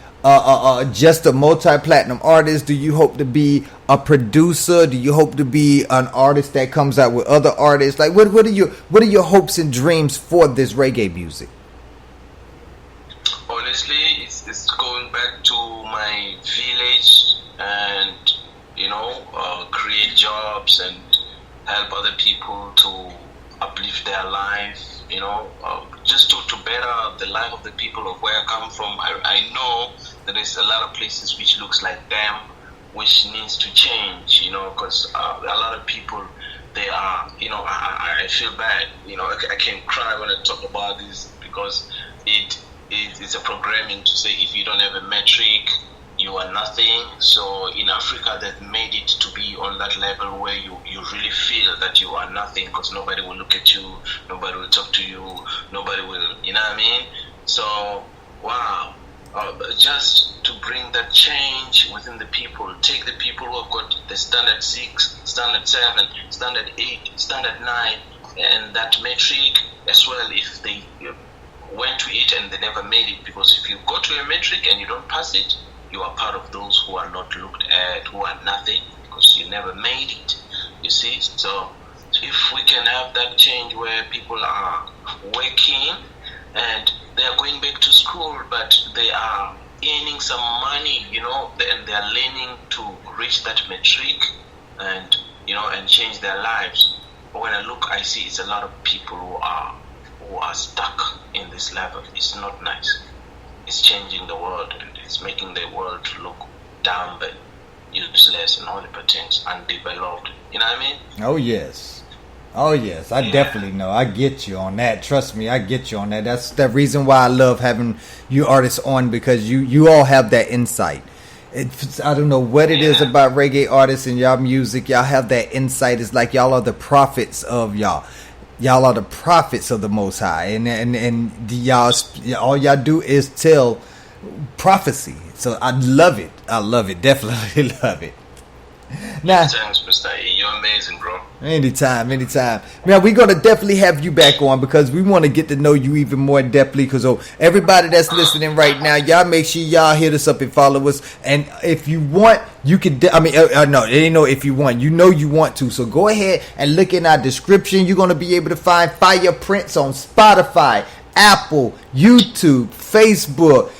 just a multi-platinum artist? Do you hope to be a producer? Do you hope to be an artist that comes out with other artists? Like, what are your hopes and dreams for this reggae music? Honestly, it's going back to my village and create jobs and help other people to uplift their life. Just to better the life of the people of where I come from. I know that there's a lot of places which looks like them, which needs to change, because a lot of people, they are, I feel bad, I can cry when I talk about this, because it's a programming to say if you don't have a metric, you are nothing. So in Africa, they've made it to be on that level where you really feel that you are nothing, because nobody will look at you, nobody will talk to you, nobody will, you know what I mean? So, wow. Just to bring that change within the people. Take the people who have got the standard 6, standard 7, standard 8, standard 9, and that metric as well, if they went to it and they never made it. Because if you go to a metric and you don't pass it, you are part of those who are not looked at, who are nothing, because you never made it. You see? So if we can have that change where people are working and they are going back to school, but they are earning some money, and they are learning to reach that metric and, and change their lives. But when I look, I see it's a lot of people who are stuck in this level. It's not nice. It's changing the world, and it's making the world look dumb and useless and all the things, undeveloped. You know what I mean? Oh, yes. I definitely know. I get you on that. Trust me, I get you on that. That's the reason why I love having you artists on, because you all have that insight. I don't know what it is about reggae artists and y'all music. Y'all have that insight. It's like y'all are the prophets of y'all. Y'all are the prophets of the Most High, and y'all, all y'all do is tell prophecy. So I love it. Definitely love it. Now, thanks, Mr. E. You're amazing, bro. Anytime. Man, we're going to definitely have you back on, because we want to get to know you even more deeply. Because everybody that's listening right now, y'all make sure y'all hit us up and follow us. And if you want, you can, no, it ain't no if you want. You want to. So go ahead and look in our description. You're going to be able to find Fyah Prince on Spotify, Apple, YouTube, Facebook,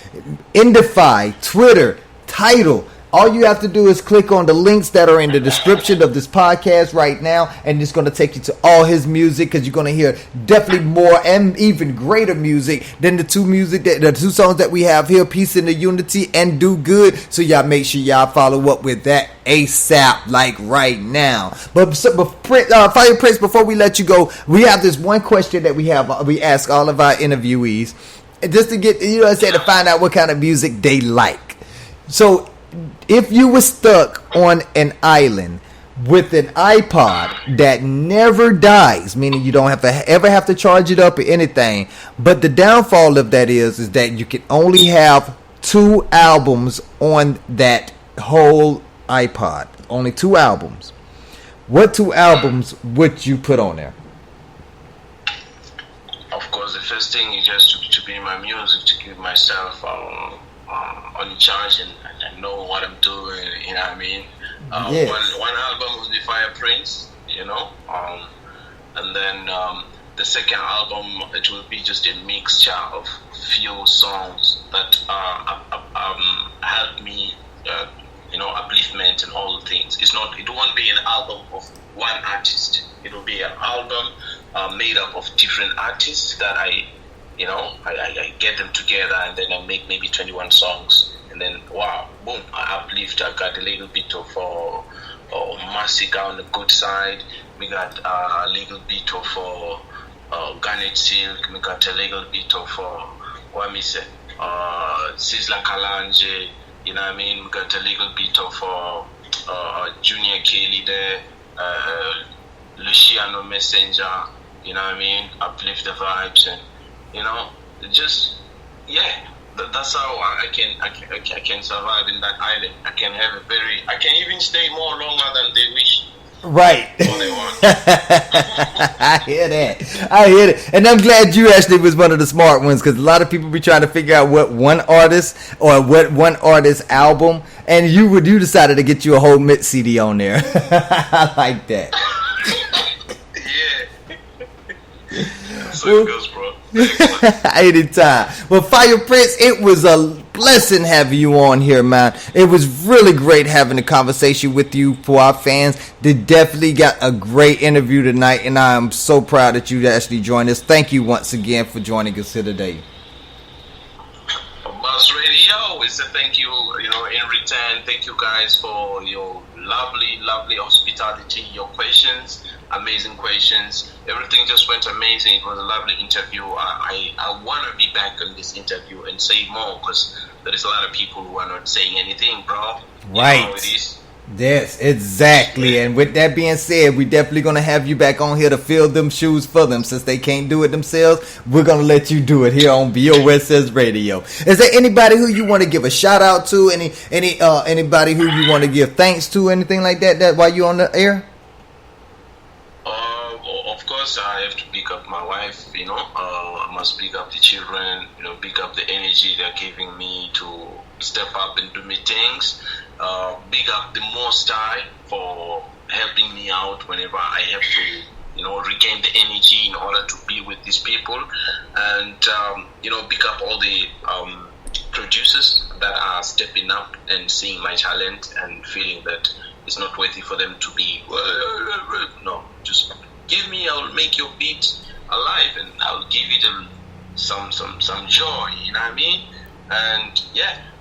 Indify, Twitter, Tidal. All you have to do is click on the links that are in the description of this podcast right now, and it's going to take you to all his music, because you're going to hear definitely more and even greater music than the two songs that we have here, Peace and the Unity and Do Good. So y'all make sure y'all follow up with that ASAP, like right now. But Fyah Prince, before we let you go, we have this one question that we ask all of our interviewees, just to get, to find out what kind of music they like. So, if you were stuck on an island with an iPod that never dies, meaning you don't ever have to charge it up or anything, but the downfall of that is that you can only have 2 albums on that whole iPod. Only 2 albums. What 2 albums would you put on there? Of course, the first thing is just to be my music, to keep myself on charge and know what I'm doing, you know what I mean? Yes. One album will be Fyah Prince, and then the second album, it will be just a mixture of few songs that help me, upliftment and all the things. It won't be an album of one artist. It will be an album made up of different artists that I get them together, and then I make maybe 21 songs, and then wow, boom, I uplift. I got a little bit of Massacre on the good side. We got a little bit of Garnet Silk. We got a little bit of Sizzla Kalanje. You know what I mean? We got a little bit of Junior Kelly there, Luciano Messenger. You know what I mean? Uplift the vibes, and Just that's how I can survive in that island. I can even stay more longer than they wish. Right. All they want. I hear that. And I'm glad you actually was one of the smart ones, because a lot of people be trying to figure out what one artist or what one artist album, and you decided to get you a whole mix CD on there. I like that. Yeah. So it goes, bro. Anytime. Well, Fyah Prince, it was a blessing having you on here, man. It was really great having a conversation with you. For our fans, they definitely got a great interview tonight, and I am so proud that you actually joined us. Thank you once again for joining us here today. Boss Radio, it's a thank you, in return. Thank you guys for your lovely hospitality, your questions, amazing questions. Everything just went amazing. It was a lovely interview. I want to be back on this interview and say more, because there is a lot of people who are not saying anything, bro. Right. You know how it is. Yes, exactly. And with that being said, we definitely going to have you back on here to fill them shoes for them. Since they can't do it themselves, we're going to let you do it here on BOSS Radio. Is there anybody who you want to give a shout out to? Anybody who you want to give thanks to? Anything like that while you're on the air? Of course, I have to pick up my wife, I must pick up the children, pick up the energy they're giving me to step up and do me things. Big up the Most High for helping me out whenever I have to, regain the energy in order to be with these people. And, pick up all the producers that are stepping up and seeing my talent and feeling that it's not worthy for them to be, no, just give me, I'll make your beat alive, and I'll give it some joy, you know what I mean? And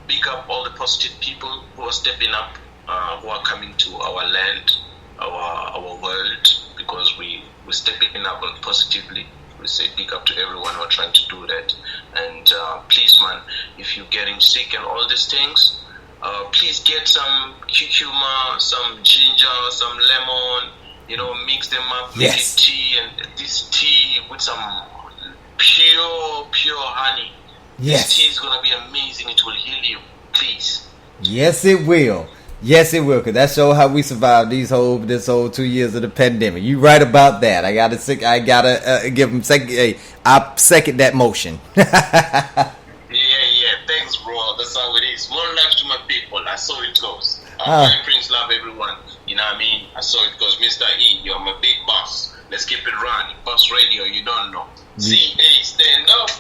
big up all the positive people who are stepping up, who are coming to our land, our world, because we're stepping up positively. We say big up to everyone who are trying to do that. And please, man, if you're getting sick and all these things, please get some cucumber, some ginger, some lemon, mix them up, make it tea, and this tea with some pure honey. Yes. This tea is going to be amazing. It will heal you. Please. Yes, it will. Yes, it will. Because that shows how we survived this whole 2 years of the pandemic. You right about that. I gotta give him second. I second that motion. Yeah. Thanks, bro. That's how it is. More love to my people. That's how it goes. Fyah Prince love everyone. You know what I mean? That's how it goes. Mr. E, you're my big boss. Let's keep it running. Boss Radio, you don't know. CA, stand up.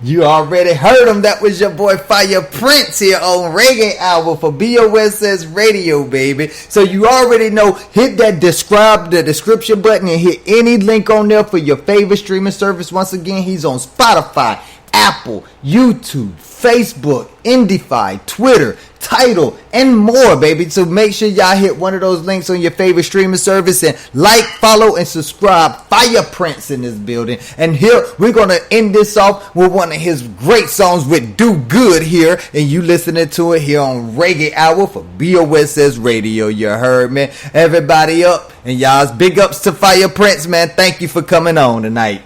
You already heard him. That was your boy Fyah Prince here on Reggae Hour for BOSS Radio, baby. So you already know, hit that the description button and hit any link on there for your favorite streaming service. Once again, he's on Spotify, Apple, YouTube, Facebook, Indify, Twitter, Tidal, and more, baby. So make sure y'all hit one of those links on your favorite streaming service and like, follow, and subscribe. Fyah Prince in this building. And here, we're going to end this off with one of his great songs with Do Good here. And you listening to it here on Reggae Hour for BOSS Radio. You heard, man. Everybody up. And y'all's big ups to Fyah Prince, man. Thank you for coming on tonight.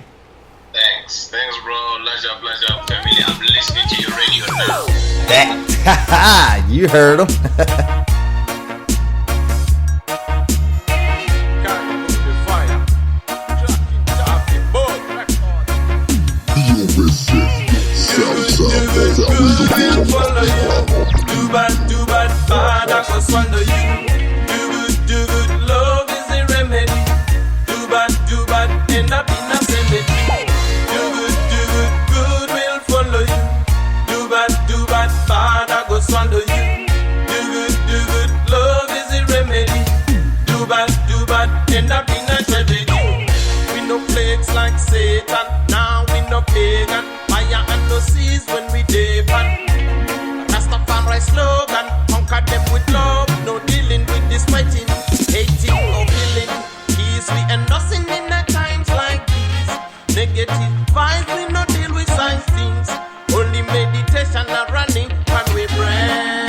Thanks, bro. Pleasure, family. I'm listening to your radio now. That, you heard him. Do bad, Father, go swallow you. Do good, love is the remedy. Do bad, end up in a cemetery. Good will follow you. Do bad, Father, go swallow you. Do good, love is the remedy. Do bad, end up in a tragedy. We no plagues like Satan, now we no pagan. Fire and no seas when we depend. Rastafari slogan, conquer them with love. No dealing with this fighting, hating or killing. Easily and nothing in the times like these. Negative vibes, we no deal with science things. Only meditation and running when we pray.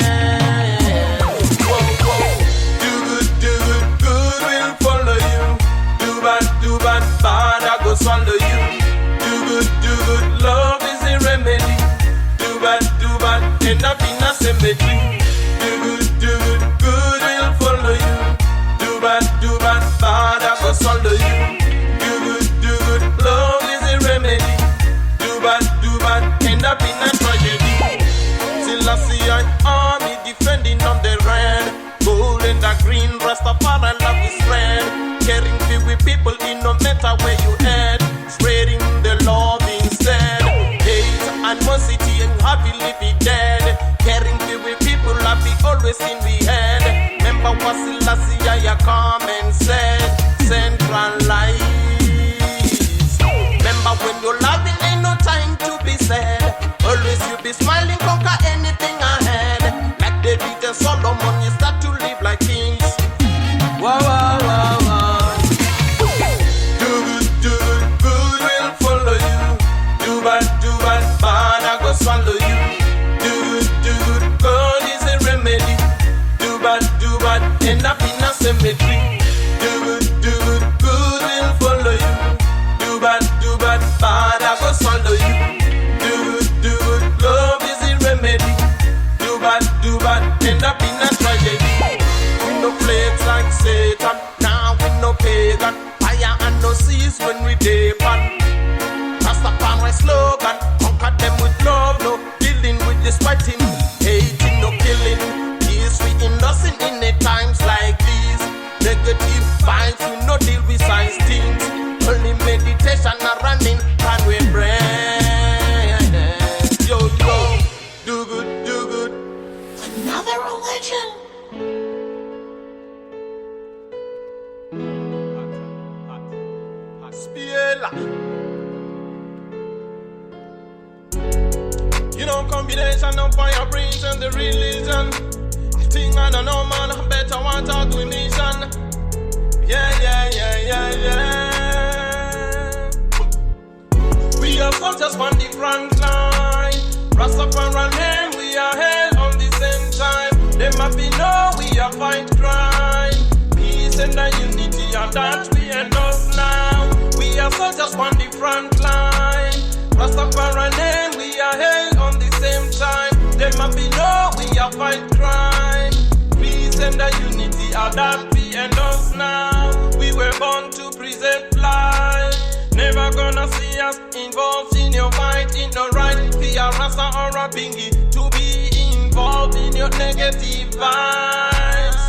cemetery. Do good will follow you. Do bad, bad I go swallow you. Do good, love is a remedy. Do bad, end up in a tragedy. Till I see an army defending on the red, gold and the green, Rastafari love is spread. Caring for we people in no matter where you head, spreading the love instead. Hate, animosity and happily be dead. Caring for we people have be always in we head. Remember what Selassie come and said, centralize. Remember when you're loving ain't no time to be sad. Always you be smiling, conquer anything ahead. Like David and Solomon, you start to live like kings. Wow, wow, wow, wow. Do good will follow you. Do bad, bad I go swallow you. Do good, God is a remedy. Do bad, end up in a cemetery. Do good, will follow you. Do bad, bad I go swallow you. Do good, love is a remedy. Do bad, end up in a tragedy. We no plagues like Satan, now we no pagan. Fire and no seas when we depart. Rastafari slogan, conquer them with love, no dealing with this fighting, hating, no killing. Peace we in nothing in the times like these. Negative vibes, we no deal with science things. Only meditation and running can we breathe. Yo, do good. Another religion. Spiela. You know, combination of Fyah Prince and the religion. I think I don't know, man, I better want out with mission. Yeah. We are soldiers on the front line. Rastafari name, we are held on the same time. They might be know we are fight crime. Peace and the unity, and that we endorse now. We are soldiers on the front line. Rastafari name, we are held on the same time. They might be know we are fight crime. Peace and the unity, and that we endorse now. We were born to preserve life. Never gonna see us involved in your fight, in the right. Be a Rasta or a Bingy to be involved in your negative vibes.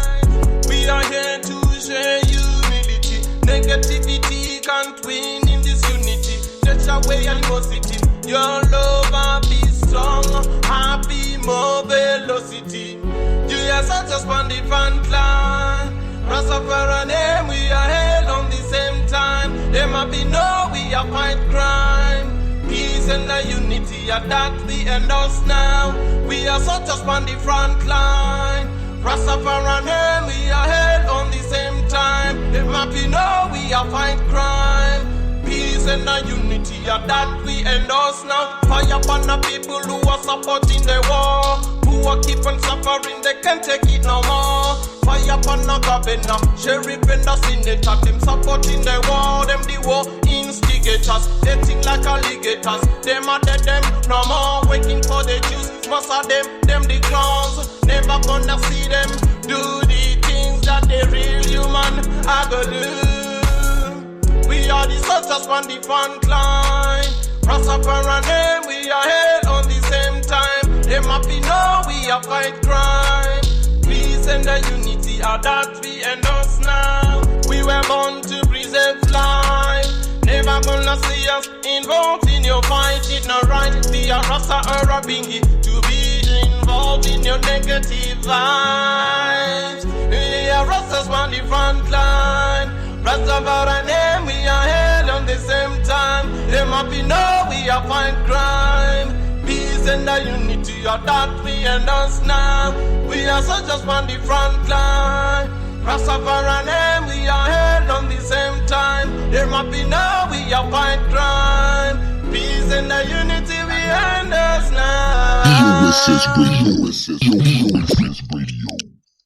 We are here to share humility. Negativity can't win in this unity. That's away animosity. Your love will be strong, happy, more velocity. Jesus are just on the front line. Rastafari name, we are held on the same time. There might be no, we are fight crime. Peace and the unity, and that we endorse now. We are soldiers on the front line. Rastafari name, we are held on the same time. There might be no, we are fight crime. Peace and the unity, and that we endorse now. Fire upon the people who are supporting the war, who are keeping suffering, they can't take it no more. Fire upon the governor, sheriff and the senator, them supporting the war, them the war instigators, they think like alligators, them are dead, them no more, waiting for the Jews, most of them the clowns, never gonna see them do the things that the real human are gonna do. We are the soldiers on the front line. Rastafari name, we are held on the same time. They might be know we are fight crime. Peace and the unity are that we endorse now. We were born to preserve life. Never gonna see us involved in your fight. It's not right. Be a Rasta or a Bingy to be involved in your negative vibes. We are Rastas on the front line. Rastafari name, we are held on the same time. There might be no, we are fight crime. Peace and the unity are that we endorse now. We are soldiers on the front line. Rastafari name, we are held on the same time. There might be no, we are fight crime. Peace and the unity we endorse now. EOSS Radio, EOSS Radio,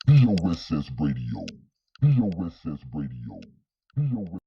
EOSS Radio, EOSS Radio, EOSS Radio.